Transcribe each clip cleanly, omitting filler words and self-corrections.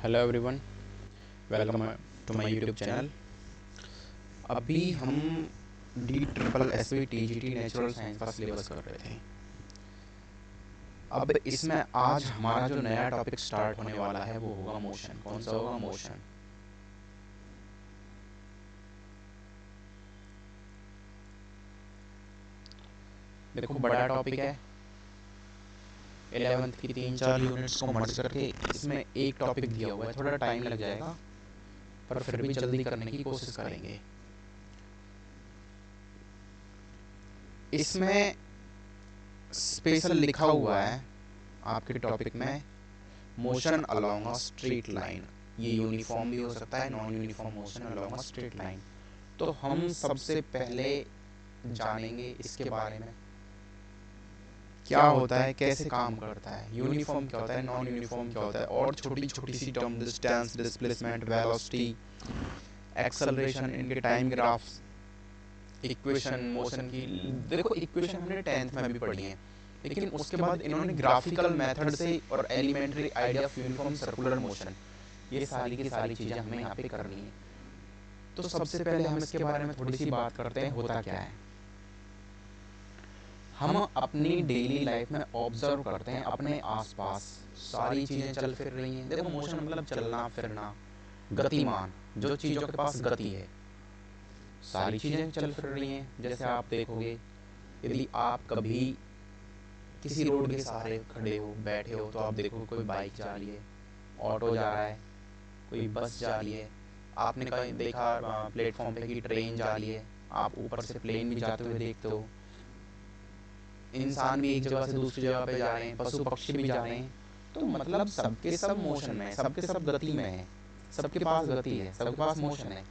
Hello everyone, welcome to my YouTube channel. अभी हम DSSB-TGT natural science का syllabus कर रहे थे। अब इसमें आज हमारा जो नया टॉपिक स्टार्ट होने वाला है वो होगा मोशन। कौन सा होगा? मोशन। देखो, बड़ा टॉपिक है। 11th की 3-4 यूनिट्स को मर्ज करके इसमें एक टॉपिक दिया हुआ है। थोड़ा टाइम लग जाएगा, पर फिर भी जल्दी करने की कोशिश करेंगे। इसमें स्पेशल लिखा हुआ है आपके टॉपिक में, motion along a straight line. ये यूनिफॉर्म भी हो सकता है, non uniform motion along a straight line. तो हम सबसे पहले जानेंगे इसके बारे में, क्या होता है, कैसे काम करता है, यूनिफॉर्म क्या होता है, नॉन यूनिफॉर्म क्या होता है, और छोटी छोटी सी term, distance, displacement, velocity, acceleration, इनके टाइम ग्राफ्स, इक्वेशन मोशन की। देखो, इक्वेशन हमने 10th में भी पढ़ी है, लेकिन उसके बाद इन्होंने ग्राफिकल मेथड से और elementary idea of uniform circular motion, ये सारी की सारी चीज़ें हमें यहाँ पे करनी है। तो सबसे पहले हम इसके बारे में थोड़ी सी बात करते हैं, होता क्या है। हम अपनी डेली लाइफ में ऑब्जर्व करते हैं अपने आसपास सारी चीज़ें चल फिर रही हैं। देखो, मोशन मतलब चलना फिरना, गतिमान, जो चीज़ों के पास गति है, सारी चीज़ें चल फिर रही हैं। जैसे आप देखोगे, यदि आप कभी किसी रोड के सहारे खड़े हो, बैठे हो, तो आप देखो कोई बाइक जा रही है, ऑटो जा रहा है, कोई बस जा रही है। आपने कहीं देखा प्लेटफॉर्म पे कि ट्रेन जा रही है, आप ऊपर से प्लेन भी जाते हुए देखते हो। इंसान भी एक जगह से दूसरी जगह पे जा रहे हैं, पशु पक्षी भी जा रहे हैं। तो मतलब सबके सब मोशन में है, सबके सब गति में है, सबके पास गति है, सबके पास मोशन है।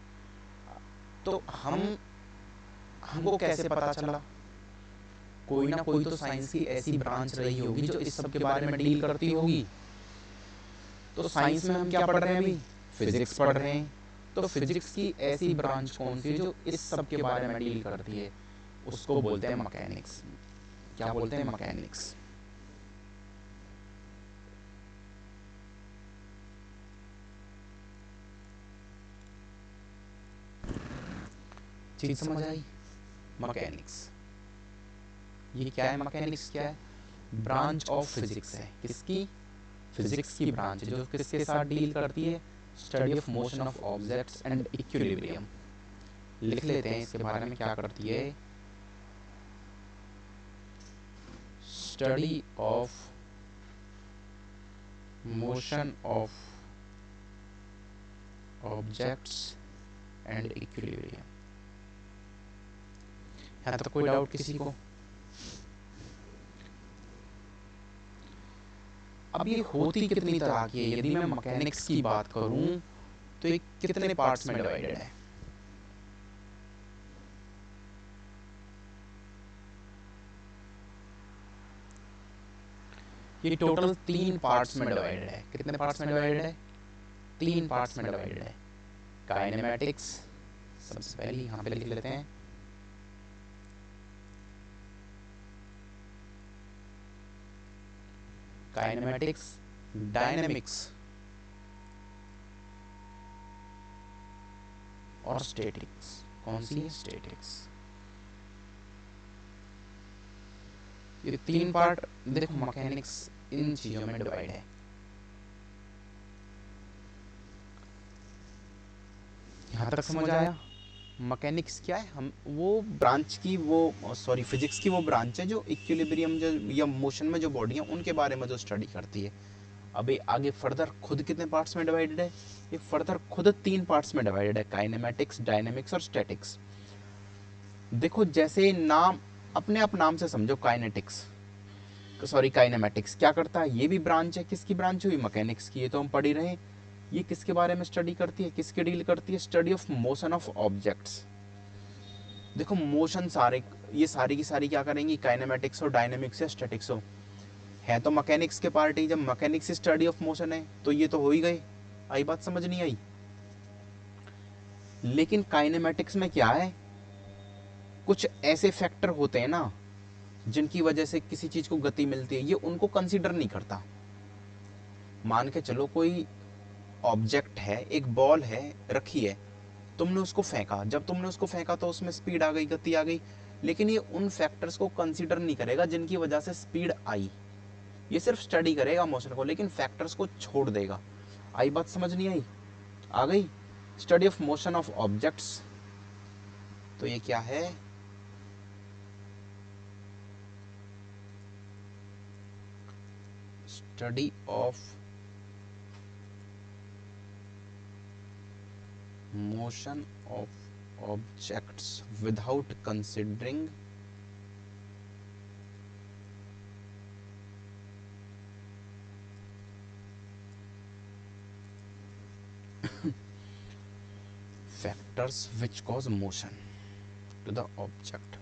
तो हमको कैसे पता चला? कोई ना कोई तो साइंस की ऐसी ब्रांच रही होगी जो इस सब के बारे में डील करती होगी। तो साइंस में हम क्या पढ़ रहे हैं अभी? फिजिक्स पढ़ रहे हैं। तो फिजिक्स की ऐसी ब्रांच कौन सी है जो इस सब के बारे में डील करती है? उसको बोलते हैं मैकेनिक्स। क्या बोलते हैं? मैकेनिक्स। चीज समझ आई? मैकेनिक्स, ये क्या है? मैकेनिक्स क्या है? ब्रांच ऑफ फिजिक्स है। किसकी? फिजिक्स की ब्रांच है जो किसके साथ डील करती है? Study of motion of objects and equilibrium. लिख लेते हैं इसके बारे में, क्या करती है? Study of motion of objects and equilibrium. यहाँ तक कोई डाउट किसी को? अब ये होती कितनी तरह की है? यदि मैं मैकेनिक्स की बात करूं तो ये कितने पार्ट्स में डिवाइडेड है? ये टोटल 3 पार्ट्स में डिवाइडेड है। कितने पार्ट्स में डिवाइडेड है? 3 पार्ट्स में डिवाइडेड है। काइनेमैटिक्स, सबसे पहले यहाँ पे लिख लेते हैं। काइनेमैटिक्स, डायनेमिक्स और स्टैटिक्स। कौन सी है? स्टैटिक्स। ये 3 पार्ट, देखो, मैकेनिक्स इन चीजों में डिवाइड है। यहाँ तक समझ आया? मैकेनिक्स क्या है? हम वो ब्रांच की, वो सॉरी, फिजिक्स की वो ब्रांच है जो इक्विलिब्रियम जो या मोशन में जो बॉडी है उनके बारे में जो स्टडी करती है। अभी आगे फर्दर खुद कितने पार्ट्स में डिवाइडेड है? ये फर्दर खुद 3 पार्ट्स में डिवाइडेड है, काइनेमैटिक्स, डायनेमिक्स और स्टैटिक्स। देखो, जैसे नाम, अपने आप नाम से समझो, काइनेटिक्स, सॉरी काइनेमैटिक्स क्या करता है? ये भी ब्रांच है। किसकी ब्रांच हुई? मैकेनिक्स की। ये तो हम पढ़ ही रहे हैं। ये किसके बारे में स्टडी करती है, किसके डील करती है? Study of motion of objects. देखो, मोशन सारे, ये सारी की सारी क्या करेंगी? काइनेमैटिक्स हो, डायनेमिक्स या स्टैटिक्स हो, है तो मैकेनिक्स के पार्ट ही। जब मैकेनिक्स स्टडी ऑफ मोशन है तो ये तो हो ही गए। आई बात समझ नहीं आई? लेकिन काइनेमैटिक्स में क्या है? कुछ ऐसे फैक्टर होते हैं ना जिनकी वजह से किसी चीज को गति मिलती है, ये उनको कंसीडर नहीं करता। मान के चलो, कोई ऑब्जेक्ट है, एक बॉल है रखी है, तुमने उसको फेंका, जब तुमने उसको फेंका तो उसमें स्पीड आ गई, गति आ गई, लेकिन ये उन फैक्टर्स को कंसीडर नहीं करेगा जिनकी वजह से स्पीड आई। ये सिर्फ स्टडी करेगा मोशन को, लेकिन फैक्टर्स को छोड़ देगा। आई बात समझ नहीं आई? आ गई? Study of motion of objects, तो ये क्या है? Study of motion of objects without considering factors which cause motion to the object.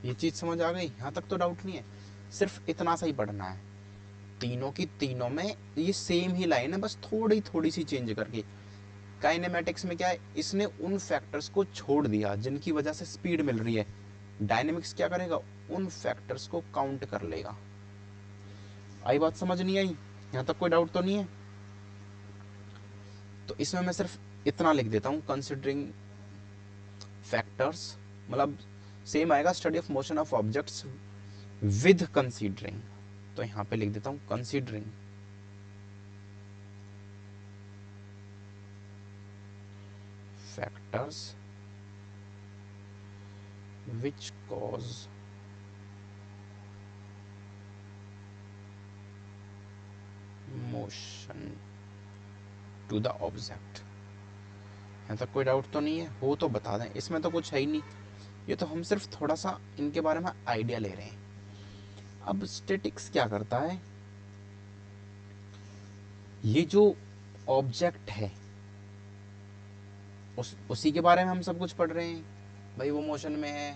ये चीज समझ आ गई? यहां तक तो डाउट नहीं है, सिर्फ इतना सा ही पढ़ना है। तीनों की तीनों में ये सेम ही लाइन है, बस थोड़ी थोड़ी सी चेंज करके। काइनेमेटिक्स में क्या है, इसने उन फैक्टर्स को छोड़ दिया जिनकी वजह से स्पीड मिल रही है। डायनेमिक्स क्या करेगा, उन फैक्टर्स को काउंट कर लेगा। आई बात समझ नहीं आई? यहां तक कोई डाउट तो नहीं है? तो इसमें मैं सिर्फ इतना लिख देता हूं, कंसिडरिंग फैक्टर्स, मतलब सेम आएगा study of motion of objects with considering. तो यहां पे लिख देता हूं considering factors which cause motion to the object। यहाँ तक कोई डाउट तो नहीं है? हो तो बता दें, इसमें तो कुछ है ही नहीं, ये तो हम सिर्फ थोड़ा सा इनके बारे में आइडिया ले रहे हैं। अब स्टैटिक्स क्या करता है, ये जो ऑब्जेक्ट है उसी के बारे में हम सब कुछ पढ़ रहे हैं। भाई वो मोशन में है,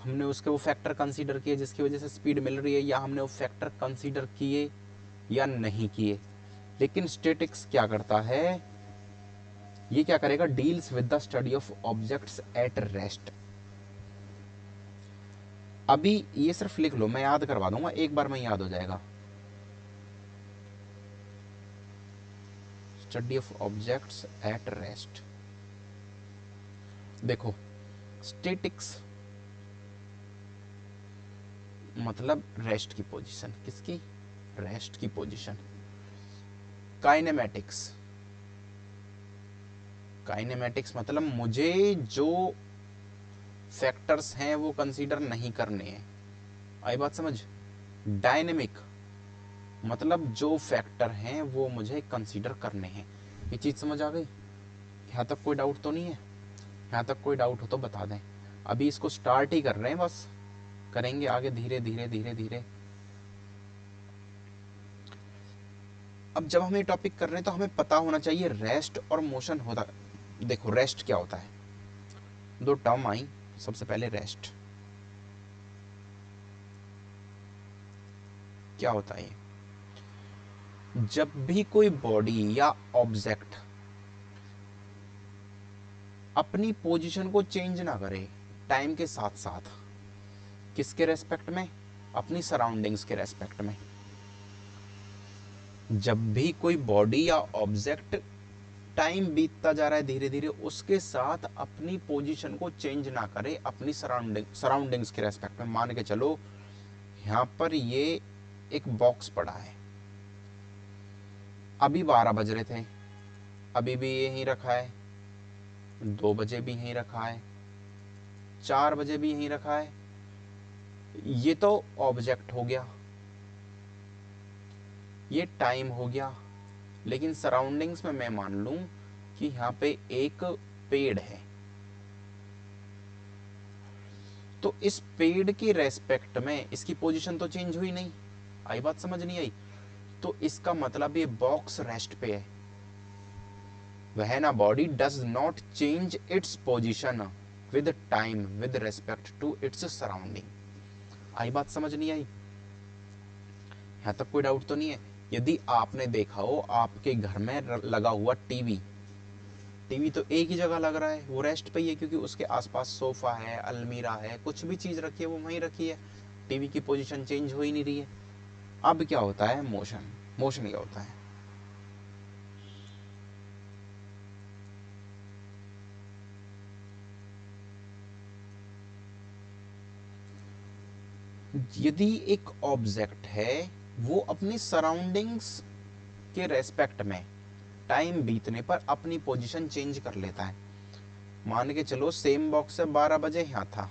हमने उसके वो फैक्टर कंसीडर किए जिसकी वजह से स्पीड मिल रही है, या हमने वो फैक्टर कंसीडर किए या नहीं किए। लेकिन स्टैटिक्स क्या करता है, ये क्या करेगा, deals with the study of objects at rest. अभी ये सिर्फ लिख लो, मैं याद करवा दूंगा, एक बार में याद हो जाएगा। Study of objects at rest. देखो स्टैटिक्स मतलब रेस्ट की पोजीशन, किसकी? रेस्ट की पोजीशन। काइनेमेटिक्स, काइनेमेटिक्स मतलब मुझे जो फैक्टर्स हैं वो कंसीडर नहीं करने हैं। आई बात समझ? डायनेमिक मतलब जो फैक्टर हैं वो मुझे कंसीडर करने हैं। ये चीज समझ आ गई? यहाँ तक कोई डाउट तो नहीं है? यहाँ तक कोई डाउट हो तो बता दें। अभी इसको स्टार्ट ही कर रहे हैं, बस करेंगे आगे धीरे धीरे धीरे धीरे। अब जब हम ये टॉपिक कर रहे हैं तो हमें पता होना चाहिए रेस्ट और मोशन होता। देखो रेस्ट क्या होता है, दो टर्म आई। सबसे पहले रेस्ट क्या होता है? जब भी कोई बॉडी या ऑब्जेक्ट अपनी पोजीशन को चेंज ना करे टाइम के साथ साथ, किसके रेस्पेक्ट में? अपनी सराउंडिंग्स के रेस्पेक्ट में। जब भी कोई बॉडी या ऑब्जेक्ट टाइम बीतता जा रहा है धीरे धीरे, उसके साथ अपनी पोजीशन को चेंज ना करे अपनी सराउंडिंग्स के रेस्पेक्ट में। मान के चलो यहां पर ये एक बॉक्स पड़ा है, अभी 12 बज रहे थे, अभी भी यहीं रखा है, 2 बजे भी यहीं रखा है, 4 बजे भी यहीं रखा है। ये तो ऑब्जेक्ट हो गया, ये टाइम हो गया। लेकिन सराउंडिंग्स में मैं मान लूं कि यहाँ पे एक पेड़ है, तो इस पेड़ के रेस्पेक्ट में इसकी पोजीशन तो चेंज हुई नहीं। आई बात समझ नहीं आई? तो इसका मतलब ये बॉक्स रेस्ट पे है। वह ना body does not change its position with time with respect to its surrounding. आई बात समझ नहीं आई? यहां तक कोई डाउट तो नहीं है? यदि आपने देखा हो आपके घर में लगा हुआ टीवी, टीवी तो एक ही जगह लग रहा है, वो रेस्ट पे ही है, क्योंकि उसके आसपास सोफा है, अलमीरा है, कुछ भी चीज रखी है वो वहीं रखी है, टीवी की पोजीशन चेंज हो ही नहीं रही है। अब क्या होता है, मोशन। मोशन क्या होता है, यदि एक ऑब्जेक्ट है वो अपनी सराउंडिंग्स के रेस्पेक्ट में टाइम बीतने पर अपनी पोजीशन चेंज कर लेता है। मान के चलो सेम बॉक्स से 12 बजे यहाँ था,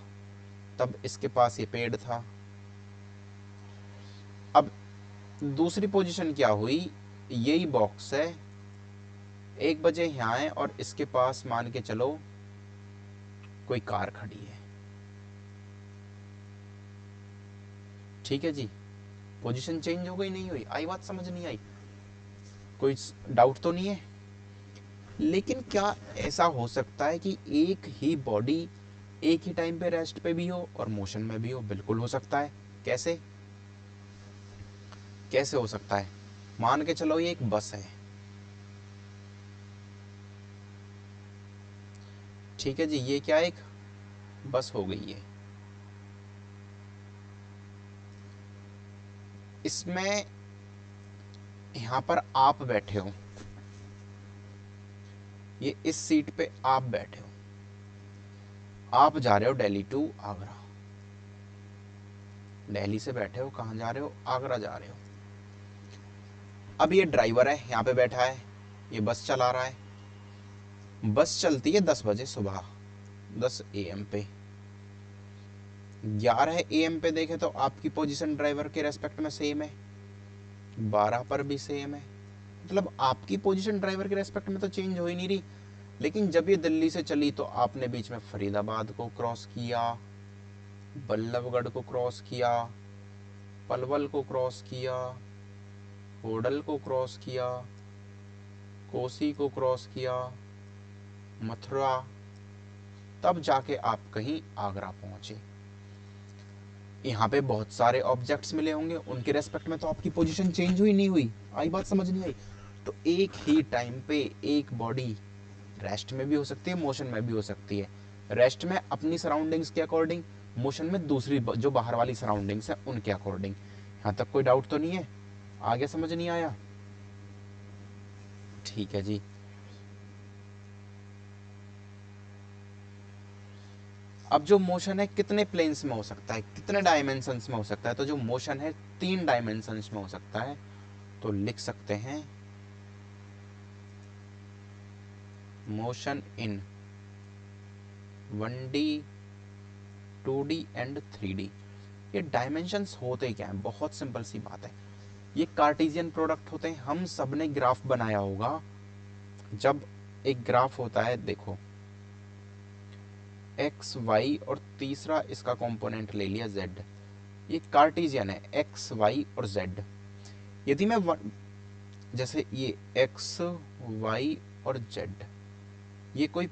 तब इसके पास ये पेड़ था। अब दूसरी पोजीशन क्या हुई, यही बॉक्स है, 1 बजे यहाँ है और इसके पास मान के चलो कोई कार खड़ी है। ठीक है जी, पोजीशन चेंज हो गई, नहीं हुई? आई बात समझ नहीं आई? कोई डाउट तो नहीं है? लेकिन क्या ऐसा हो सकता है कि एक ही बॉडी एक ही टाइम पे रेस्ट पे भी हो और मोशन में भी हो? बिल्कुल हो सकता है। कैसे? कैसे हो सकता है? मान के चलो ये एक बस है, ठीक है जी, ये क्या एक बस हो गई है। इसमें यहां पर आप बैठे हो, ये इस सीट पे आप बैठे हो, आप जा रहे हो दिल्ली टू आगरा। दिल्ली से बैठे हो, कहां जा रहे हो? आगरा जा रहे हो। अब ये ड्राइवर है, यहाँ पे बैठा है, ये बस चला रहा है। बस चलती है 10 बजे सुबह, 10 AM पे। 11 AM पे देखे तो आपकी पोजीशन ड्राइवर के रेस्पेक्ट में सेम है, 12 पर भी सेम है। मतलब आपकी पोजीशन ड्राइवर के रेस्पेक्ट में तो चेंज हो ही नहीं रही। लेकिन जब ये दिल्ली से चली तो आपने बीच में फरीदाबाद को क्रॉस किया, बल्लभगढ़ को क्रॉस किया, पलवल को क्रॉस किया, होडल को क्रॉस किया, कोसी को क्रॉस किया, मथुरा, तब जाके आप कहीं आगरा पहुंचे। यहाँ पे बहुत सारे ऑब्जेक्ट्स मिले होंगे, उनके रेस्पेक्ट में तो आपकी पोजीशन चेंज हुई नहीं हुई? आई बात समझ नहीं आई? तो एक ही टाइम पे एक बॉडी रेस्ट में भी हो सकती है, मोशन में भी हो सकती है। रेस्ट में अपनी सराउंडिंग्स के अकॉर्डिंग, मोशन में दूसरी जो बाहर वाली सराउंडिंग्स है उनके अकॉर्डिंग। यहाँ तक कोई डाउट तो नहीं है? आगे समझ नहीं आया? ठीक है जी। अब जो मोशन है कितने प्लेन्स में हो सकता है, कितने डायमेंशंस में हो सकता है? तो जो मोशन है 3 डायमेंशंस में हो सकता है। तो लिख सकते हैं motion in 1D 2D and 3D। ये डायमेंशंस होते क्या हैं? बहुत सिंपल सी बात है, ये कार्टेशियन प्रोडक्ट होते हैं। हम सब ने ग्राफ बनाया होगा। जब एक ग्राफ होता है, देखो एक्स वाई और तीसरा इसका कंपोनेंट ले लिया जेड, ये कार्टेशियन है, एक्स वाई और जेड। यदि मैं जैसे ये एक्स वाई और जेड, ये कोई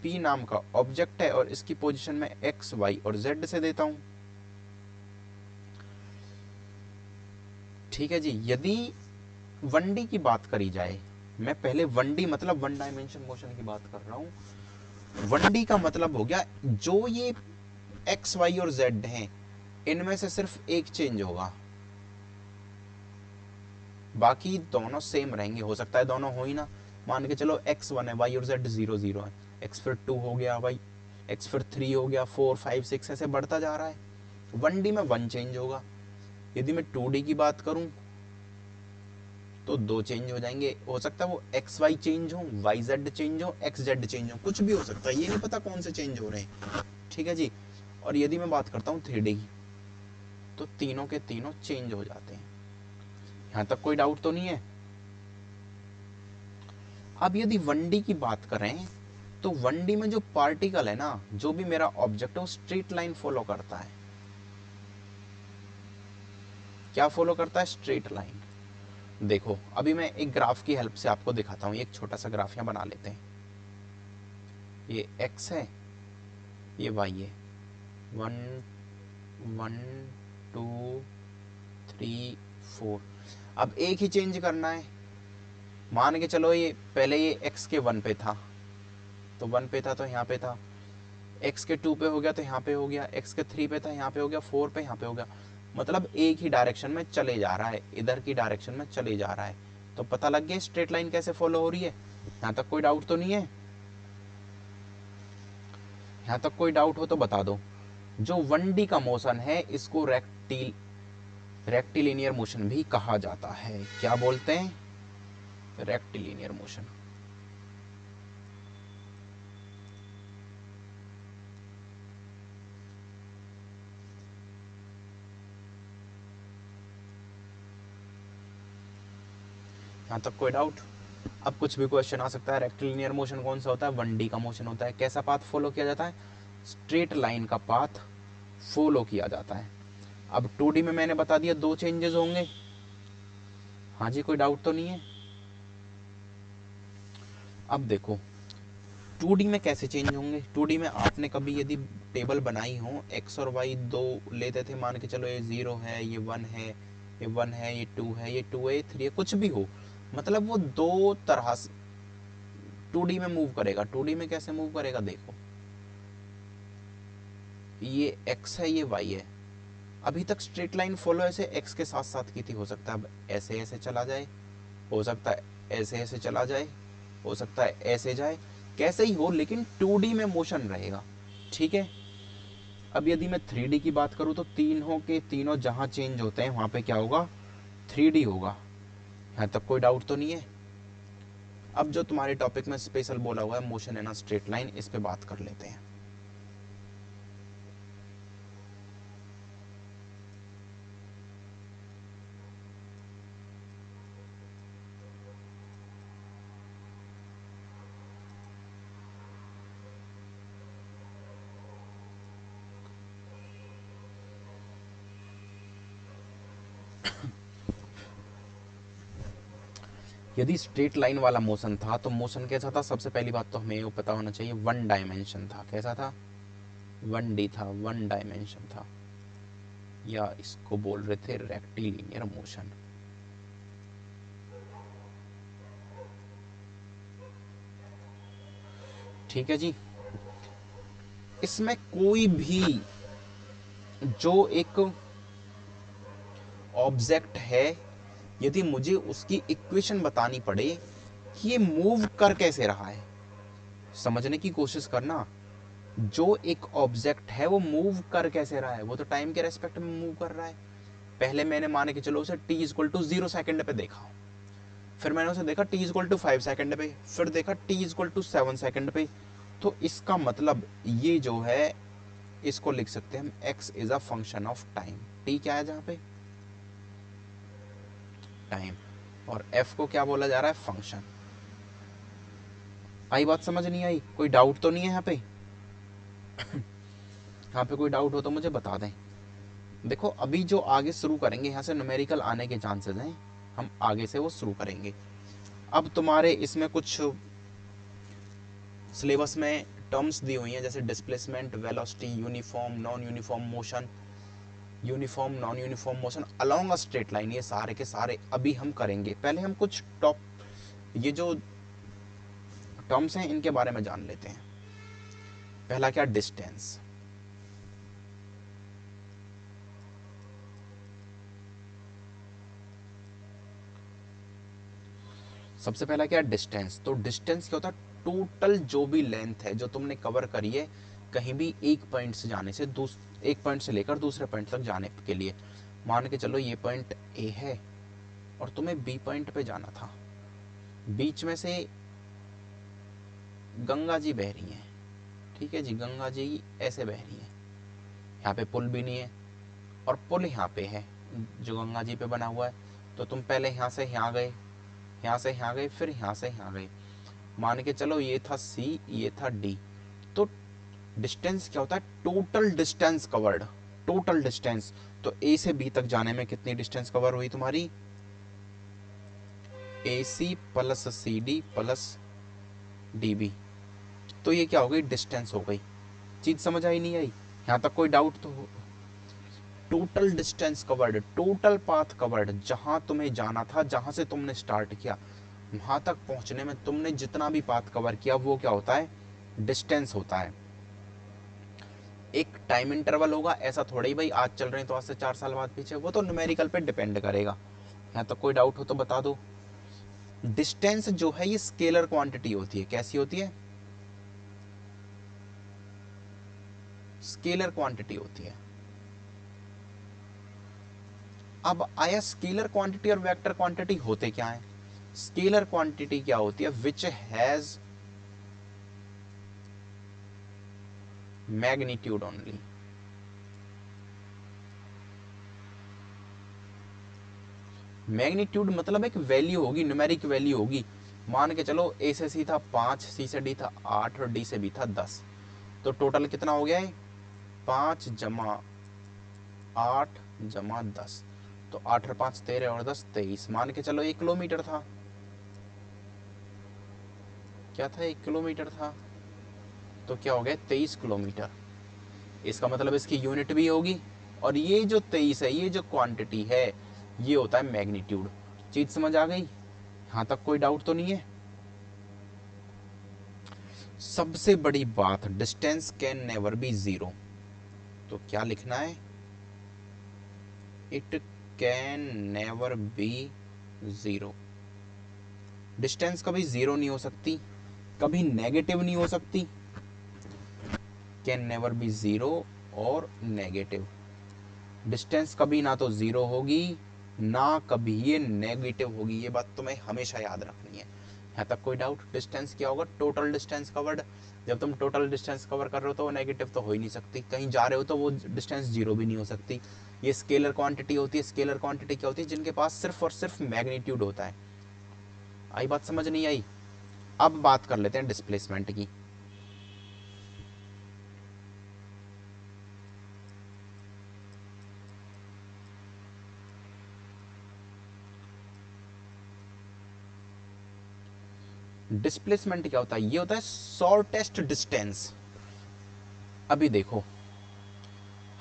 पी नाम का ऑब्जेक्ट है और इसकी पोजीशन में एक्स वाई और जेड से देता हूं। ठीक है जी। यदि 1D की बात करी जाए, मैं पहले 1D मतलब 1 डायमेंशन मोशन की बात कर रहा हूं। 1D का मतलब हो गया जो ये एक्स वाई और जेड हैं, इनमें से सिर्फ एक चेंज होगा, बाकी दोनों सेम रहेंगे। हो सकता है दोनों हो ही ना, मान के चलो x1 है, y और z 0 0 है, x फिर 2 हो गया, y x फिर 3 हो गया, 4 5 6 ऐसे बढ़ता जा रहा है। 1D में 1 चेंज होगा। यदि मैं 2D की बात करूं तो 2 चेंज हो जाएंगे। हो सकता है वो एक्स वाई चेंज हो, वाई जेड चेंज हो, एक्स जेड चेंज हो, कुछ भी हो सकता है, ये नहीं पता कौन से चेंज हो रहे हैं। ठीक है जी। और यदि मैं बात करता हूँ 3D की, तो तीनों के तीनों चेंज हो जाते हैं। यहां तक कोई डाउट तो नहीं है? अब यदि 1D की बात करें तो 1D में जो पार्टिकल है ना, जो भी मेरा ऑब्जेक्ट है, वो स्ट्रेट लाइन फॉलो करता है। क्या फॉलो करता है? Straight line. देखो अभी मैं एक ग्राफ की हेल्प से आपको दिखाता हूँ। एक छोटा सा ग्राफ यहाँ बना लेते हैं। ये x है, ये y है, 1 1 2 3 4। अब एक ही चेंज करना है, मान के चलो ये पहले ये x के 1 पे था, तो 1 पे था तो यहाँ पे था, x के 2 पे हो गया तो यहाँ पे हो गया, x के 3 पे था यहाँ पे हो गया, 4 पे यहाँ पे हो गया, मतलब एक ही डायरेक्शन में चले जा रहा है, इधर की डायरेक्शन में चले जा रहा है। तो पता लग गया स्ट्रेट लाइन कैसे फॉलो हो रही है। यहाँ तक कोई डाउट तो नहीं है? यहाँ तक कोई डाउट हो तो बता दो। जो 1D का मोशन है इसको रेक्टिलिनियर मोशन भी कहा जाता है। क्या बोलते हैं? Rectilinear motion. यहाँ तक कोई डाउट? अब कुछ भी क्वेश्चन आ सकता है। रेक्टिलिनियर मोशन कौन सा होता है? 1D का मोशन होता है। कैसा पाथ फॉलो किया जाता है? स्ट्रेट लाइन का पाथ फॉलो किया जाता है। अब 2D में मैंने बता दिया 2 चेंजेस होंगे। हाँ जी, कोई डाउट तो नहीं है? अब देखो 2D में कैसे चेंज होंगे। 2D में आपने कभी यदि टेबल बनाई हो, x और y दो लेते थे, मान के चलो ये 0 है, ये 1 है, ये 1 है, ये 2 है, ये 2 है, ये 3 है, कुछ भी हो, मतलब वो दो तरह से 2D में मूव करेगा। 2D में कैसे मूव करेगा? देखो ये x है, ये y है। अभी तक स्ट्रेट लाइन फॉलो ऐसे x के साथ साथ की थी, हो सकता है अब ऐसे ऐसे चला जाए, हो सकता है ऐसे ऐसे चला जाए, हो सकता है ऐसे जाए, कैसे ही हो, लेकिन 2D में मोशन रहेगा। ठीक है। अब यदि मैं 3D की बात करूं तो तीनों के तीनों जहां चेंज होते हैं वहां पे क्या होगा? 3D होगा। यहां तक कोई डाउट तो नहीं है? अब जो तुम्हारे टॉपिक में स्पेशल बोला हुआ है motion in a straight line, इस पे बात कर लेते हैं। यदि स्ट्रेट लाइन वाला मोशन था तो मोशन कैसा था? सबसे पहली बात तो हमें ये पता होना चाहिए, 1 डायमेंशन था। कैसा था? 1D था, 1 डायमेंशन था, या इसको बोल रहे थे रेक्टिलिनियर मोशन। ठीक है जी। इसमें कोई भी जो एक ऑब्जेक्ट है, यदि मुझे उसकी इक्वेशन बतानी पड़े कि ये मूव कर कैसे रहा है, समझने की कोशिश करना। जो एक ऑब्जेक्ट है वो मूव कर कैसे रहा है, वो तो टाइम के रेस्पेक्ट में मूव कर रहा है। पहले मैंने माने कि चलो उसे t इक्वल टू 0 सेकेंड पे देखा, फिर मैंने उसे देखा t इक्वल टू 5 सेकेंड पे, फिर देखा t इक्वल टू 7 सेकेंड पे। तो इसका मतलब ये जो है, इसको लिख सकते हैं हम x is a function of time. t क्या है जहां पे? टाइम। और f को क्या बोला जा रहा है? फंक्शन। आई बात समझ? नहीं आई? कोई डाउट तो नहीं है यहाँ पे? यहाँ पे कोई डाउट हो तो मुझे बता दें। देखो अभी जो आगे शुरू करेंगे, यहाँ से न्यूमेरिकल आने के चांसेस हैं, हम आगे से वो शुरू करेंगे। अब तुम्हारे इसमें कुछ सिलेबस में टर्म्स दी हुई हैं, जैसे displacement, velocity, uniform, non uniform motion, uniform, non uniform motion along a straight line. ये सारे के सारे अभी हम करेंगे। पहले हम कुछ टॉप ये जो टर्म्स हैं इनके बारे में जान लेते हैं। पहला क्या? डिस्टेंस। सबसे पहला क्या? डिस्टेंस। तो डिस्टेंस क्या होता है? टोटल जो भी लेंथ है जो तुमने कवर करी है, कहीं भी एक पॉइंट से जाने से एक पॉइंट से लेकर दूसरे पॉइंट तक जाने के लिए, मान के चलो ये पॉइंट ए है और तुम्हें बी पॉइंट पे जाना था, बीच में से गंगा जी बह रही हैं। ठीक है जी, गंगा जी ऐसे बह रही हैं, यहाँ पे पुल भी नहीं है और पुल यहाँ पे है जो गंगा जी पे बना हुआ है। तो तुम पहले यहाँ से यहाँ गए, यहाँ से यहाँ गए, फिर यहाँ से यहाँ गए, मान के चलो ये था सी, ये था डी। तो डिस्टेंस क्या होता है? Total distance covered. Total distance. तो ए से बी तक जाने में कितनी डिस्टेंस कवर हुई तुम्हारी? A C plus C D plus D B. तो ये क्या हो गई? डिस्टेंस हो गई। चीज समझ आई नहीं आई? यहाँ तक कोई डाउट तो total distance covered, total path covered, जहां तुम्हें जाना था, जहां से तुमने स्टार्ट किया वहां तक पहुंचने में तुमने जितना भी पाथ कवर किया वो क्या होता है, डिस्टेंस होता है। एक टाइम इंटरवल होगा, ऐसा थोड़ा ही भाई आज चल रहे हैं तो आज से 4 साल बाद पीछे, वो तो न्यूमेरिकल पे डिपेंड करेगा। यहाँ तक कोई डाउट हो तो बता दो। डिस्टेंस जो है ये स्केलर क्वांटिटी होती है। कैसी होती है? स्केलर क्वांटिटी होती है। अब आया स्केलर क्वांटिटी और वेक्टर क्वांटिटी होते क्या है? स्केलर क्वांटिटी क्या होती है? Which has magnitude only. Magnitude मतलब एक वैल्यू होगी, न्यूमेरिक वैल्यू होगी। मान के चलो ए से सी था 5, सी से डी था 8 और डी से बी था 10, तो टोटल कितना हो गया है? 5 जमा 8 जमा 10, तो 8 और 5 13 और 10 23। मान के चलो 1 किलोमीटर था। क्या था? 1 किलोमीटर था, तो क्या हो गया? 23 किलोमीटर। इसका मतलब इसकी यूनिट भी होगी। और ये जो 23 है, ये जो क्वांटिटी है, ये होता है मैग्नीट्यूड। चीज समझ आ गई? यहां तक कोई डाउट तो नहीं है? सबसे बड़ी बात, distance can never be zero. तो क्या लिखना है? It can never be zero. Distance कभी जीरो नहीं हो सकती, कभी नेगेटिव नहीं हो सकती। कैन नेवर बी जीरो और नेगेटिव। डिस्टेंस कभी ना तो जीरो होगी ना कभी ये नेगेटिव होगी, ये बात तुम्हें हमेशा याद रखनी है। यहाँ तक कोई डाउट? डिस्टेंस क्या होगा? Total distance covered. जब तुम टोटल डिस्टेंस कवर कर रहे हो तो वो नेगेटिव तो हो ही नहीं सकती, कहीं जा रहे हो तो वो डिस्टेंस जीरो भी नहीं हो सकती। ये स्केलर क्वांटिटी होती है। स्केलर क्वांटिटी क्या होती है? जिनके पास सिर्फ और सिर्फ मैग्नीट्यूड होता है। आई बात समझ नहीं आई? अब बात कर लेते हैं डिस्प्लेसमेंट की। डिस्प्लेसमेंट क्या होता है? ये होता है शॉर्टेस्ट डिस्टेंस। अभी देखो,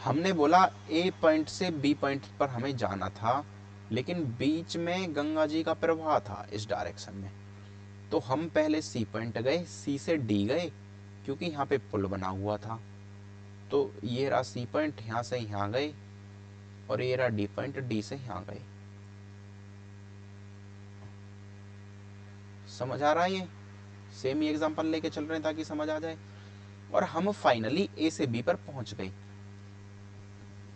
हमने बोला ए पॉइंट से बी पॉइंट पर हमें जाना था, लेकिन बीच में गंगा जी का प्रवाह था इस डायरेक्शन में, तो हम पहले सी पॉइंट गए, सी से डी गए, क्योंकि यहाँ पे पुल बना हुआ था। तो ये रहा सी पॉइंट, यहाँ से यहाँ गए, और ये रहा डी पॉइंट, डी से यहाँ गए। समझ आ रहा है? ये सेम ही एग्जांपल लेके चल रहे हैं ताकि समझ आ जाए। और हम फाइनली ए से बी पर पहुंच गए।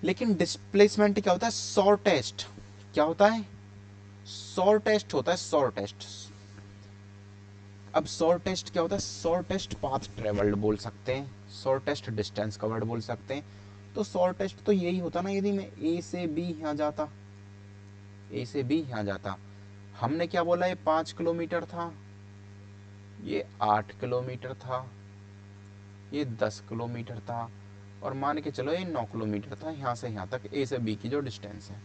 लेकिन डिस्प्लेसमेंट क्या होता है? शॉर्टेस्ट। क्या होता है? शॉर्टेस्ट होता है, शॉर्टेस्ट। अब शॉर्टेस्ट क्या होता है? शॉर्टेस्ट पाथ ट्रेवल्ड बोल सकते हैं, शॉर्टेस्ट डिस्टेंस कवर्ड बोल सकते हैं। तो शॉर्टेस्ट तो यही होता ना, यदि मैं ए से बी यहाँ जाता, ए से बी यहाँ जाता, हमने क्या बोला? ये 5 किलोमीटर था, ये 8 किलोमीटर था, ये 10 किलोमीटर था, और मान के चलो ये 9 किलोमीटर था यहाँ से यहाँ तक ए से बी की जो डिस्टेंस है।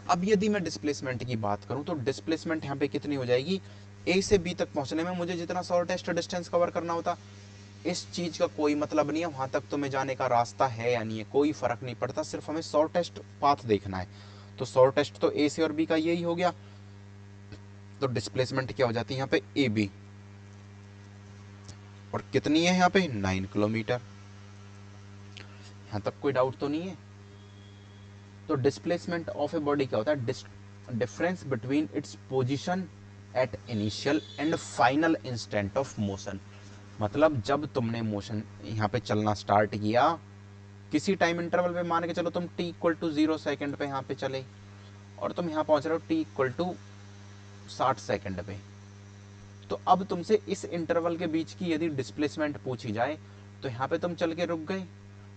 अब यदि मैं डिस्प्लेसमेंट की बात करूं तो डिस्प्लेसमेंट यहाँ पे कितनी हो जाएगी? ए से बी तक पहुंचने में मुझे जितना शॉर्टेस्ट डिस्टेंस कवर करना होता, इस चीज का कोई मतलब नहीं है वहां तक तुम्हें जाने का रास्ता है या नहीं है, कोई फर्क नहीं पड़ता, सिर्फ हमें शॉर्टेस्ट पाथ देखना है। तो शॉर्टेस्ट तो ए से और बी का यही हो गया। तो डिस्प्लेसमेंट क्या हो जाती है यहाँ पे? A B. और कितनी है यहाँ पे? 9 किलोमीटर। यहाँ तक कोई डाउट तो नहीं है? तो डिस्प्लेसमेंट ऑफ ए बॉडी क्या होता है? Difference between its position at initial and final instant of motion. मतलब जब तुमने मोशन यहाँ पे चलना स्टार्ट किया, किसी टाइम इंटरवल पे, मान के चलो तुम t=0 सेकंड पे यहाँ पे चले, और तुम यहाँ पहुंच रहे हो t=60 सेकंड पे। तो अब तुमसे इस इंटरवल के बीच की यदि डिस्प्लेसमेंट पूछी जाए, तो यहाँ पे तुम चल के रुक गए,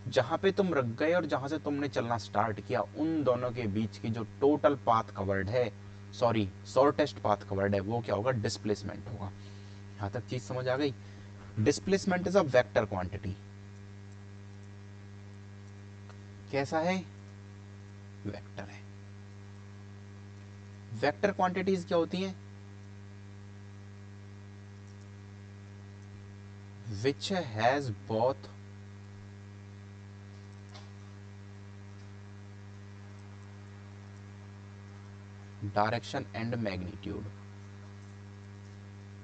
जहां पे तुम रुक गए और जहां से तुमने चलना स्टार्ट किया, उन दोनों के बीच की जो टोटल पाथ कवर्ड है, सॉरी शॉर्टेस्ट पाथ कवर्ड है, वो क्या होगा? डिस्प्लेसमेंट होगा। यहां तक चीज समझ आ गई? Displacement is a vector quantity. कैसा है? वेक्टर है। वेक्टर क्वांटिटीज क्या होती हैं? Which has both direction and magnitude.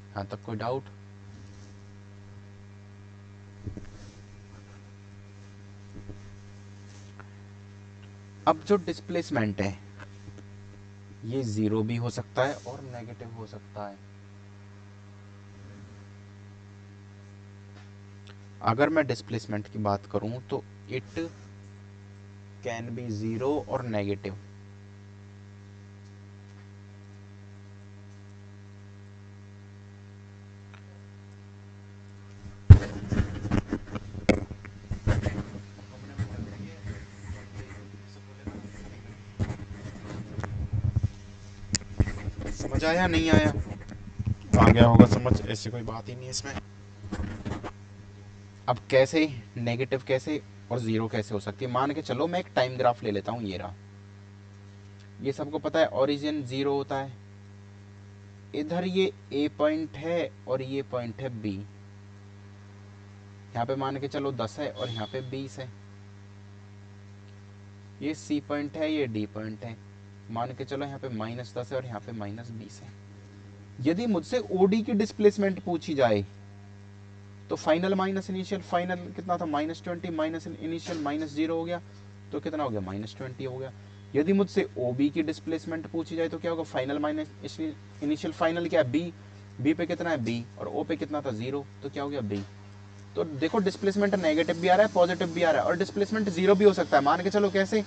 यहाँ तक कोई डाउट? अब जो डिस्प्लेसमेंट है ये जीरो भी हो सकता है और नेगेटिव हो सकता है। अगर मैं डिस्प्लेसमेंट की बात करूं तो इट कैन बी जीरो और नेगेटिव। समझ आया नहीं आया? आ गया होगा समझ, ऐसी कोई बात ही नहीं है इसमें। अब कैसे नेगेटिव कैसे और जीरो कैसे हो सकती है? मान के चलो मैं एक टाइम ग्राफ ले लेता हूँ, ये रहा। ये सबको पता है ओरिजिन जीरो होता है। इधर ये ए पॉइंट है और ये पॉइंट है बी। यहाँ पे मान के चलो 10 है और यहाँ पे 20 है। ये सी पॉइंट है, ये डी पॉइंट है। मान के चलो यहाँ पे -10 है और यहाँ पे -20 है। यदि मुझसे ओडी की डिस्प्लेसमेंट पूछी जाए तो फाइनल माइनस इनिशियल, फाइनल कितना था -20, माइनस इनिशियल -0 हो गया, तो कितना हो गया -20 हो गया। यदि मुझसे ओबी की डिस्प्लेसमेंट पूछी जाए तो क्या होगा? फाइनल माइनस इनिशियल, फाइनल क्या है बी, बी पे कितना है बी, और ओ पे कितना था 0, तो क्या हो गया बी। तो देखो डिस्प्लेसमेंट नेगेटिव भी आ रहा है, पॉजिटिव भी आ रहा है, और डिस्प्लेसमेंट जीरो भी हो सकता है। मान के चलो कैसे?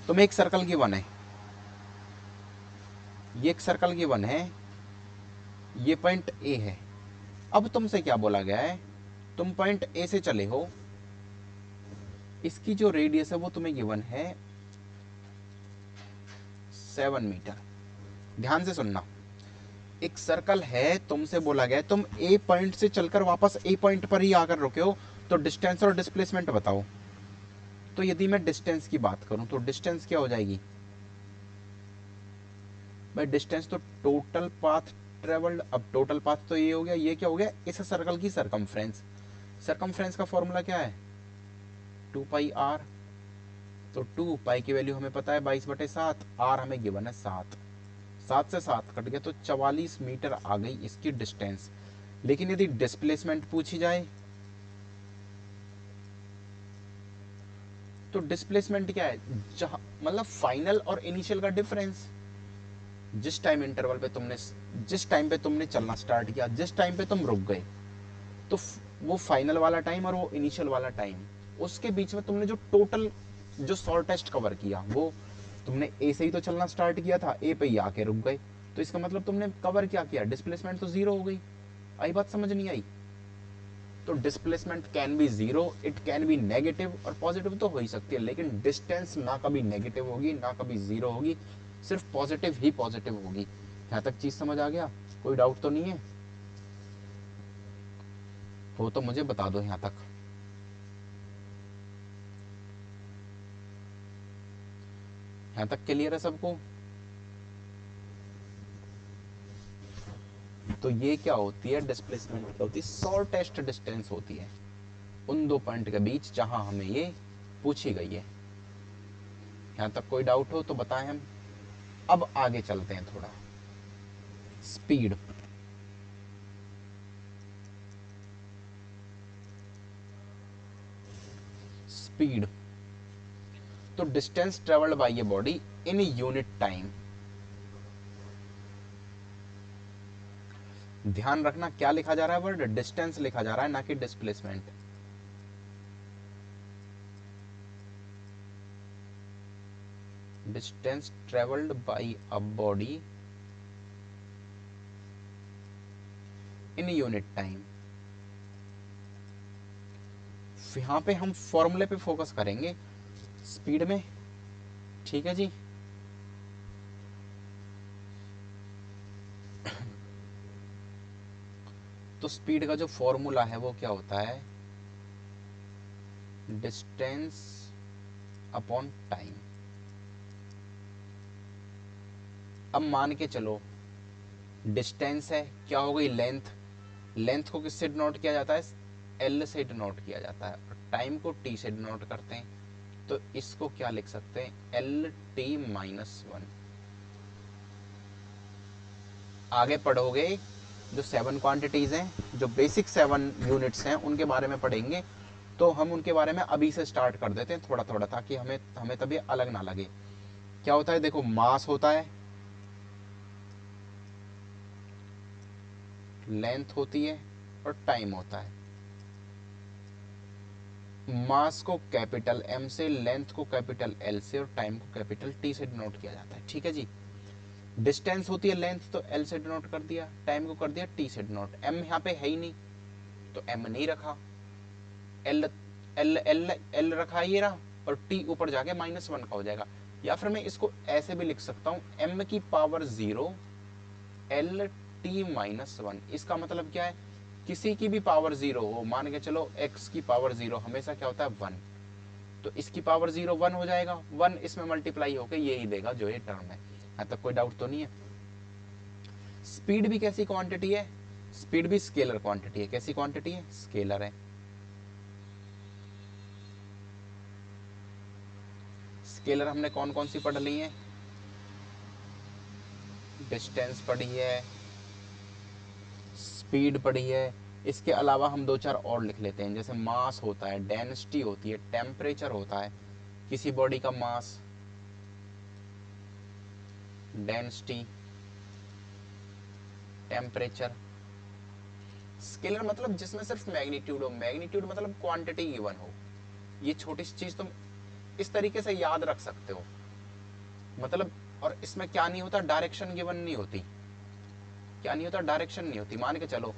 तुम्हें एक सर्कल की वन है, ये एक सर्कल की वन है, ये पॉइंट ए है। अब तुमसे क्या बोला गया है? तुम पॉइंट ए से चले हो, इसकी जो रेडियस है वो तुम्हें गिवन है 7 मीटर। ध्यान से सुनना, एक सर्कल है, तुमसे बोला गया है तुम ए पॉइंट से चलकर वापस ए पॉइंट पर ही आकर रुके हो, तो डिस्टेंस और डिस्प्लेसमेंट बताओ। तो यदि मैं डिस्टेंस की बात करूं तो डिस्टेंस क्या हो जाएगी भाई? डिस्टेंस तो टोटल पाथ ट्रेवल्ड। अब टोटल पाथ तो ये हो गया, ये क्या हो गया? इस सर्कल की सरकमफ्रेंस। सरकमफ्रेंस का फॉर्मूला क्या है? 2πr। तो 2π की वैल्यू हमें पता है 22/7, r हमें गिवन है 7। 7 से 7 कट गया तो 44 मीटर आ गई इसकी डिस्टेंस। लेकिन यदि डिस्प्लेसमेंट पूछी जाए तो डिस्प्लेसमेंट क्या है? जहां मतलब फाइनल और इनिशियल का डिफरेंस। जिस टाइम इंटरवल पे तुमने, जिस टाइम पे तुमने चलना स्टार्ट किया, जिस टाइम पे तुम रुक गए, तो वो फाइनल वाला टाइम और वो इनिशियल वाला टाइम, उसके बीच में तुमने जो टोटल जो शॉर्टेस्ट कवर किया, वो तुमने ए से ही तो चलना स्टार्ट किया था, ए पे ही आके रुक गए, तो इसका मतलब तुमने कवर क्या किया? डिस्प्लेसमेंट तो जीरो हो गई। आई बात समझ नहीं आई? तो displacement can be zero, it can be negative, और पॉजिटिव तो हो ही सकती है, लेकिन डिस्टेंस ना कभी नेगेटिव होगी ना कभी जीरो होगी, सिर्फ पॉजिटिव ही पॉजिटिव होगी। यहाँ तक चीज समझ आ गया? कोई डाउट तो नहीं है? हो तो मुझे बता दो यहाँ तक। यहाँ तक क्लियर है सबको? तो ये क्या होती है डिस्प्लेसमेंट? क्या होती है? शॉर्टेस्ट डिस्टेंस होती है उन दो पॉइंट के बीच जहां हमें ये पूछी गई है। यहाँ तक कोई डाउट हो तो बताएं हम। अब आगे चलते हैं थोड़ा। स्पीड। स्पीड तो distance travelled by a body in unit time. ध्यान रखना क्या लिखा जा रहा है? वर्ड डिस्टेंस लिखा जा रहा है, ना कि displacement. Distance travelled by a body in unit time. यहां पे हम फॉर्मूले पे फोकस करेंगे स्पीड में, ठीक है जी। तो स्पीड का जो फॉर्मूला है वो क्या होता है? Distance upon time. अब मान के चलो डिस्टेंस है, क्या हो गई? लेंथ। लेंथ को किससे डिनोट किया जाता है? एल से डिनोट किया जाता है, और टाइम को टी से डिनोट करते हैं। तो इसको क्या लिख सकते हैं? L T -1। आगे पढ़ोगे जो 7 क्वांटिटीज हैं, जो बेसिक 7 यूनिट्स हैं, उनके बारे में पढ़ेंगे। तो हम उनके बारे में अभी से स्टार्ट कर देते हैं थोड़ा थोड़ा, ताकि हमें हमें तभी अलग ना लगे। क्या होता है, देखो मास होता है, लेंथ होती है और टाइम होता है। मास को कैपिटल एम से, लेंथ को कैपिटल एल से और टाइम को कैपिटल टी से डिनोट किया जाता है। ठीक है जी। डिस्टेंस होती है लेंथ, तो एल से डिनोट कर दिया, टाइम को कर दिया टी से डिनोट। एम यहाँ पे है ही नहीं तो एम नहीं रखा, एल एल एल एल रखा ये रहा, और टी ऊपर जाके -1 का हो जाएगा। या फिर मैं इसको ऐसे भी लिख सकता हूँ, एम की पावर 0 एल टी -1। इसका मतलब क्या है, किसी की भी पावर 0 हो, मान के चलो x की पावर 0 हमेशा क्या होता है 1, तो इसकी पावर 0 1 हो जाएगा, 1 इसमें मल्टीप्लाई होकर यही देगा जो ये टर्म है। यहाँ तक कोई डाउट तो नहीं है। स्पीड भी कैसी क्वांटिटी है, स्पीड भी स्केलर क्वांटिटी है। कैसी क्वांटिटी है, स्केलर है। स्केलर हमने कौन कौन सी पढ़ ली है, डिस्टेंस पढ़ी है, स्पीड पढ़ी है। इसके अलावा हम 2-4 और लिख लेते हैं, जैसे मास होता है, डेंसिटी होती है, टेम्परेचर होता है, किसी बॉडी का मास, डेंसिटी, टेम्परेचर। स्केलर मतलब जिसमें सिर्फ मैग्नीट्यूड हो, मैग्नीट्यूड मतलब क्वांटिटी गिवन हो। ये छोटी सी चीज तुम इस तरीके से याद रख सकते हो, मतलब। और इसमें क्या नहीं होता, डायरेक्शन गिवन नहीं होती। क्या नहीं होता, डायरेक्शन नहीं होती। मान के चलो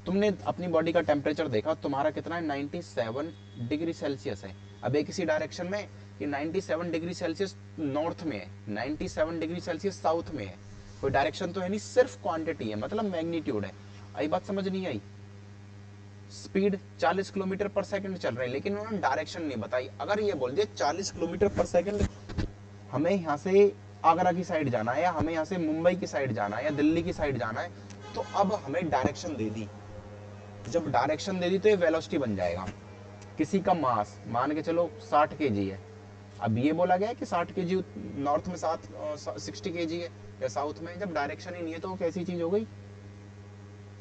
तुमने अपनी बॉडी का टेम्परेचर देखा, तुम्हारा कितना है, 97 डिग्री सेल्सियस है। अब एक इसी डायरेक्शन में कि 97 डिग्री सेल्सियस नॉर्थ में है, 97 डिग्री सेल्सियस साउथ में है, कोई डायरेक्शन तो है नहीं, सिर्फ क्वांटिटी है, मतलब मैग्नीट्यूड है। आई बात समझ नहीं आई। स्पीड 40 किलोमीटर पर सेकंड चल रही है, लेकिन उन्होंने डायरेक्शन नहीं बताई। अगर ये बोल दिया 40 किलोमीटर पर सेकंड, हमें यहाँ से आगरा की साइड जाना है, या हमें यहाँ से मुंबई की साइड जाना है, या दिल्ली की साइड जाना है, तो अब हमें डायरेक्शन दे दी। जब डायरेक्शन दे दी तो ये वेलोसिटी बन जाएगा। किसी का मास मान के चलो 60 केजी है, अब ये बोला गया है कि 60 केजी नॉर्थ में 60 केजी है, या साउथ में। जब डायरेक्शन ही नहीं है तो वो कैसी चीज हो गई,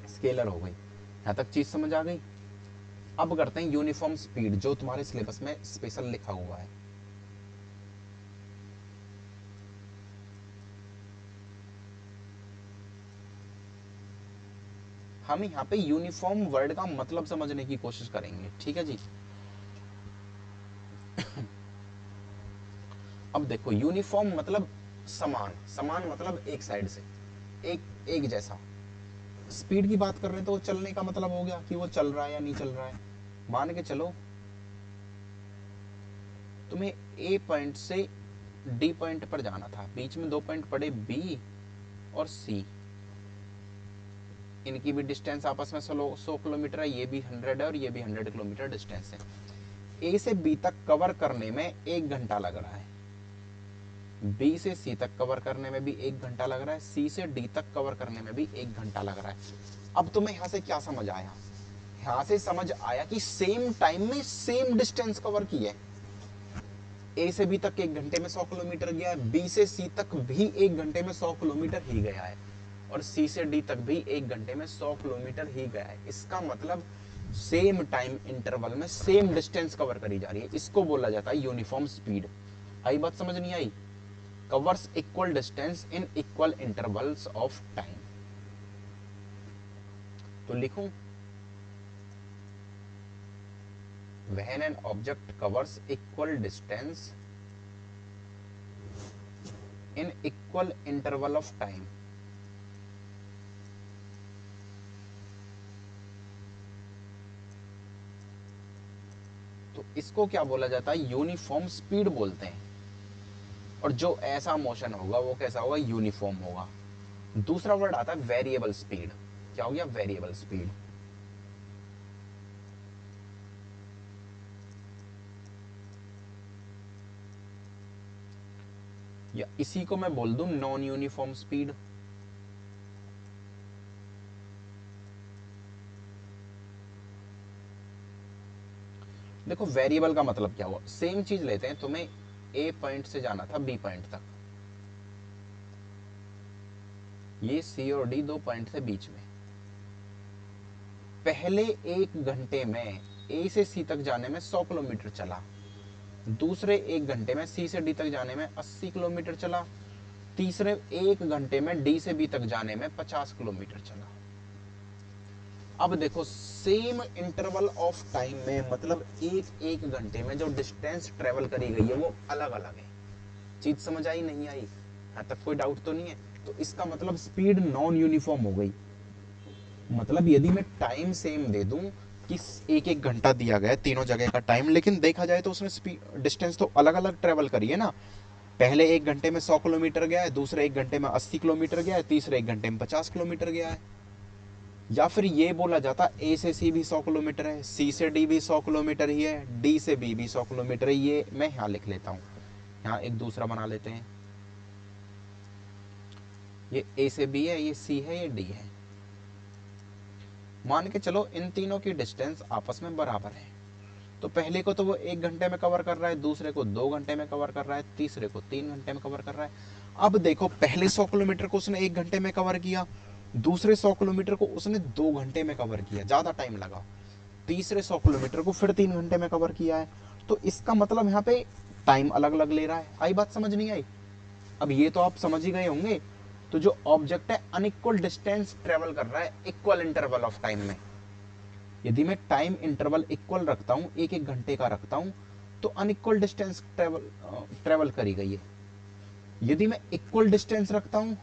स्केलर हो गई। यहां तक चीज समझ आ गई। अब करते हैं यूनिफॉर्म स्पीड, जो तुम्हारे सिलेबस में स्पेशल लिखा हुआ है। हम यहाँ पे यूनिफॉर्म वर्ड का मतलब समझने की कोशिश करेंगे, ठीक है जी। अब देखो यूनिफॉर्म मतलब समान, समान मतलब एक साइड से, एक एक जैसा। स्पीड की बात कर रहे हैं तो वो चलने का मतलब हो गया कि वो चल रहा है या नहीं चल रहा है। मान के चलो तुम्हें ए पॉइंट से डी पॉइंट पर जाना था, बीच में 2 पॉइंट पड़े बी और सी। इनकी भी डिस्टेंस आपस में 100 किलोमीटर है, ये भी 100 है और ये भी 100 किलोमीटर डिस्टेंस है। ए से बी तक कवर करने में 1 घंटा लग रहा है, बी से सी तक कवर करने में भी 1 घंटा लग रहा है, सी से डी तक कवर करने में भी 1 घंटा लग रहा है। अब तुम्हें यहां से क्या समझ आया, यहां से समझ आया कि सेम टाइम में सेम डिस्टेंस कवर की है। ए से बी तक 1 घंटे में 100 किलोमीटर गया है, बी से सी तक भी 1 घंटे में 100 किलोमीटर ही गया है, और सी से डी तक भी 1 घंटे में 100 किलोमीटर ही गया है। इसका मतलब सेम टाइम इंटरवल में सेम डिस्टेंस कवर करी जा रही है। इसको बोला जाता है यूनिफॉर्म स्पीड। आई बात समझ नहीं आई, covers equal distance in equal intervals of time। तो लिखूं, when an object covers equal distance in equal interval of time, तो इसको क्या बोला जाता है, यूनिफॉर्म स्पीड बोलते हैं। और जो ऐसा मोशन होगा वो कैसा होगा, यूनिफॉर्म होगा। दूसरा वर्ड आता है वेरिएबल स्पीड। क्या हो गया, वेरिएबल स्पीड। या इसी को मैं बोल दूं नॉन यूनिफॉर्म स्पीड। देखो वेरिएबल का मतलब क्या हुआ, सेम चीज लेते हैं, तुम्हें ए पॉइंट से जाना था बी पॉइंट तक, ये सी और डी दो पॉइंट थे बीच में। पहले 1 घंटे में ए से सी तक जाने में 100 किलोमीटर चला, दूसरे 1 घंटे में सी से डी तक जाने में 80 किलोमीटर चला, तीसरे 1 घंटे में डी से बी तक जाने में 50 किलोमीटर चला। अब देखो सेम इंटरवल ऑफ टाइम में, मतलब एक घंटे में जो डिस्टेंस ट्रेवल करी गई है वो अलग अलग है। चीज समझ आई नहीं आई? यहां तक कोई डाउट तो नहीं है? तो इसका मतलब स्पीड नॉन यूनिफॉर्म हो गई। मतलब यदि मैं टाइम सेम दे दूं कि एक घंटा दिया गया है तीनों जगह का टाइम, लेकिन देखा जाए तो उसने स्पीड डिस्टेंस तो अलग अलग ट्रेवल करी है ना। पहले 1 घंटे में 100 किलोमीटर गया है, दूसरे 1 घंटे में 80 किलोमीटर गया है, तीसरे 1 घंटे में 50 किलोमीटर गया है। या फिर ये बोला जाता ए से सी भी 100 किलोमीटर है, सी से डी भी 100 किलोमीटर ही है, डी से बी भी 100 किलोमीटर है। ये मैं यहाँ लिख लेता हूँ, यहाँ एक दूसरा बना लेते हैं। ये ए से बी है, ये सी है, ये डी है। मान के चलो इन तीनों की डिस्टेंस आपस में बराबर है। तो पहले को तो वो 1 घंटे में कवर कर रहा है, दूसरे को 2 घंटे में कवर कर रहा है, तीसरे को 3 घंटे में कवर कर रहा है। अब देखो पहले 100 किलोमीटर को उसने 1 घंटे में कवर किया, दूसरे 100 किलोमीटर को उसने 2 घंटे में कवर किया, ज्यादा टाइम लगा। तीसरे 100 किलोमीटर को फिर 3 घंटे में कवर किया है। तो इसका मतलब यहाँ पे टाइम अलग अलग ले रहा है। आई बात समझ नहीं आई? अब ये तो आप समझ ही गए होंगे। तो जो ऑब्जेक्ट है अनइक्वल डिस्टेंस ट्रेवल कर रहा है इक्वल इंटरवल ऑफ टाइम में। यदि मैं टाइम इंटरवल इक्वल रखता हूं, एक घंटे का रखता हूं, तो अनइक्वल डिस्टेंस ट्रेवल करी गई है। यदि मैं इक्वल डिस्टेंस रखता हूं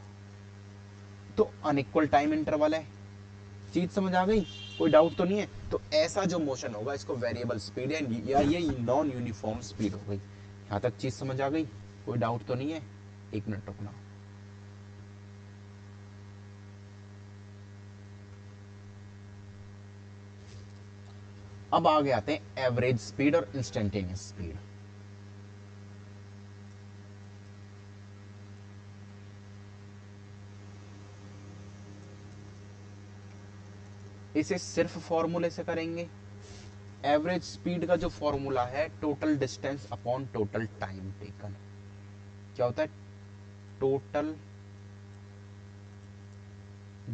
तो अनइक्वल टाइम इंटरवल है। चीज समझ आ गई? कोई डाउट तो नहीं है? तो ऐसा जो मोशन होगा इसको वेरिएबल स्पीड है, या ये नॉन यूनिफॉर्म स्पीड हो गई। यहां तक चीज समझ आ गई? कोई डाउट तो नहीं है? 1 मिनट रुकना। अब आगे आते हैं एवरेज स्पीड और इंस्टेंटेनियस स्पीड। इसे सिर्फ फॉर्मूले से करेंगे। एवरेज स्पीड का जो फॉर्मूला है total distance upon total time taken. क्या होता है? टोटल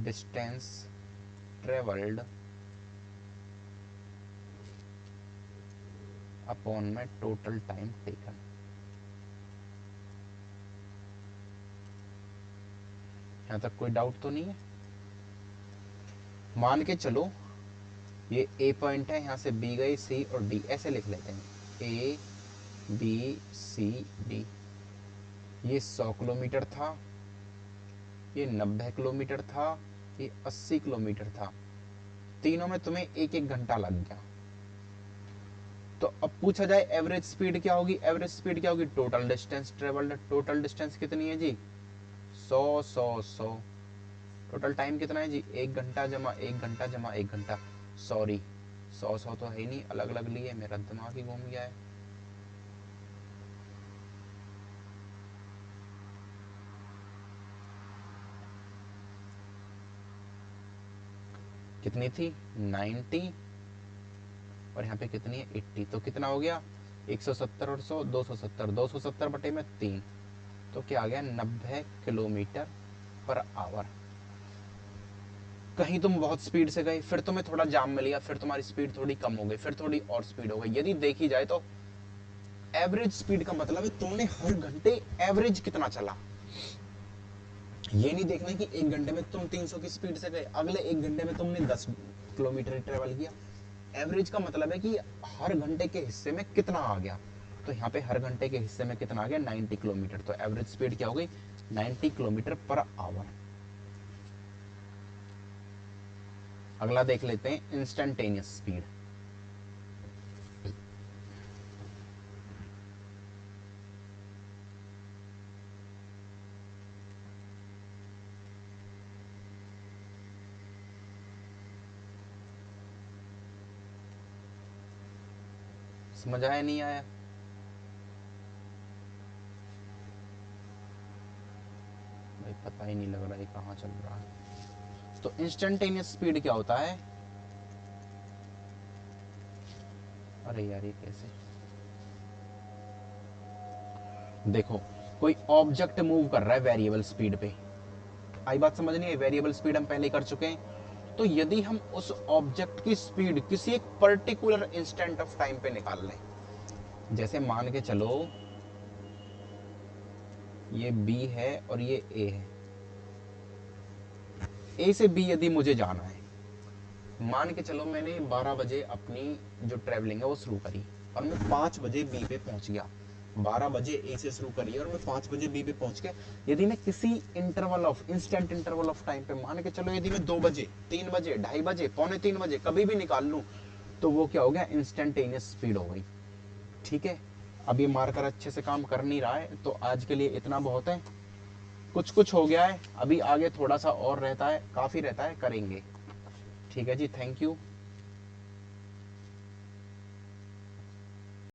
डिस्टेंस ट्रेवल्ड अपॉन में टोटल टाइम टेकन। यहां तक कोई डाउट तो नहीं है? मान के चलो ये ए पॉइंट है, यहां से बी गई, सी और डी, ऐसे लिख लेते हैं ए बी सी डी। ये 100 किलोमीटर था, ये 90 किलोमीटर था, ये 80 किलोमीटर था। तीनों में तुम्हें 1-1 घंटा लग गया। तो अब पूछा जाए एवरेज स्पीड क्या होगी? एवरेज स्पीड क्या होगी? Total distance travelled. Total distance कितनी है जी? 100 100 100। टोटल टाइम कितना है जी? 1 घंटा जमा 1 घंटा जमा 1 घंटा। सॉरी 100 100 तो है ही नहीं, अलग अलग लिए, मेरा दिमाग ही घूम गया है। कितनी थी? 90, और यहाँ पे कितनी है? 80। तो कितना हो गया? 170 और 100 270, 270 बटे में 3, तो क्या आ गया? 90 किलोमीटर पर आवर। कहीं तुम बहुत स्पीड से गए, फिर तुम्हें थोड़ा जाम मिल गया, फिर तुम्हारी स्पीड थोड़ी कम हो गई, फिर थोड़ी और स्पीड हो गई। यदि देखी जाए तो एवरेज स्पीड का मतलब है तुमने हर घंटे एवरेज कितना चला। ये नहीं देखना कि 1 घंटे में तुम 300 की स्पीड से गए, अगले 1 घंटे में तुमने 10 किलोमीटर ट्रेवल किया। एवरेज का मतलब है कि हर घंटे के हिस्से में कितना आ गया। तो यहाँ पे हर घंटे के हिस्से में कितना आ गया? 90 किलोमीटर। तो एवरेज स्पीड क्या हो गई? 90 किलोमीटर पर आवर। अगला देख लेते हैं इंस्टेंटेनियस स्पीड। समझ आया नहीं आया? भाई पता ही नहीं लग रहा है कहाँ चल रहा है। तो इंस्टेंटेनियस स्पीड क्या होता है? अरे यार ये कैसे? देखो कोई ऑब्जेक्ट मूव कर रहा है वेरिएबल स्पीड पे, आई बात समझ नहीं है, वेरिएबल स्पीड हम पहले कर चुके हैं। तो यदि हम उस ऑब्जेक्ट की स्पीड किसी एक पर्टिकुलर इंस्टेंट ऑफ टाइम पे निकाल लें, जैसे मान के चलो ये B है और ये A है, A से B यदि मुझे जाना है, मान के चलो मैंने 12 बजे अपनी जो ट्रैवलिंग है वो शुरू करी और मैं 5 बजे B पे पहुंच गया। 12 बजे A से शुरू करी और मैं 5 बजे B पे पहुंच गया। यदि मैं किसी interval of instant interval of time पे मान के चलो यदि मैं 2 बजे 3 बजे 2:30 बजे 2:45 बजे कभी भी निकाल लूं, तो वो क्या हो गया, इंस्टेंटेनियस स्पीड हो गई। ठीक है, अब ये मार्कर अच्छे से काम कर नहीं रहा है, तो आज के लिए इतना बहुत है। कुछ कुछ हो गया है, अभी आगे थोड़ा सा और रहता है, काफी रहता है, करेंगे। ठीक है जी, थैंक यू।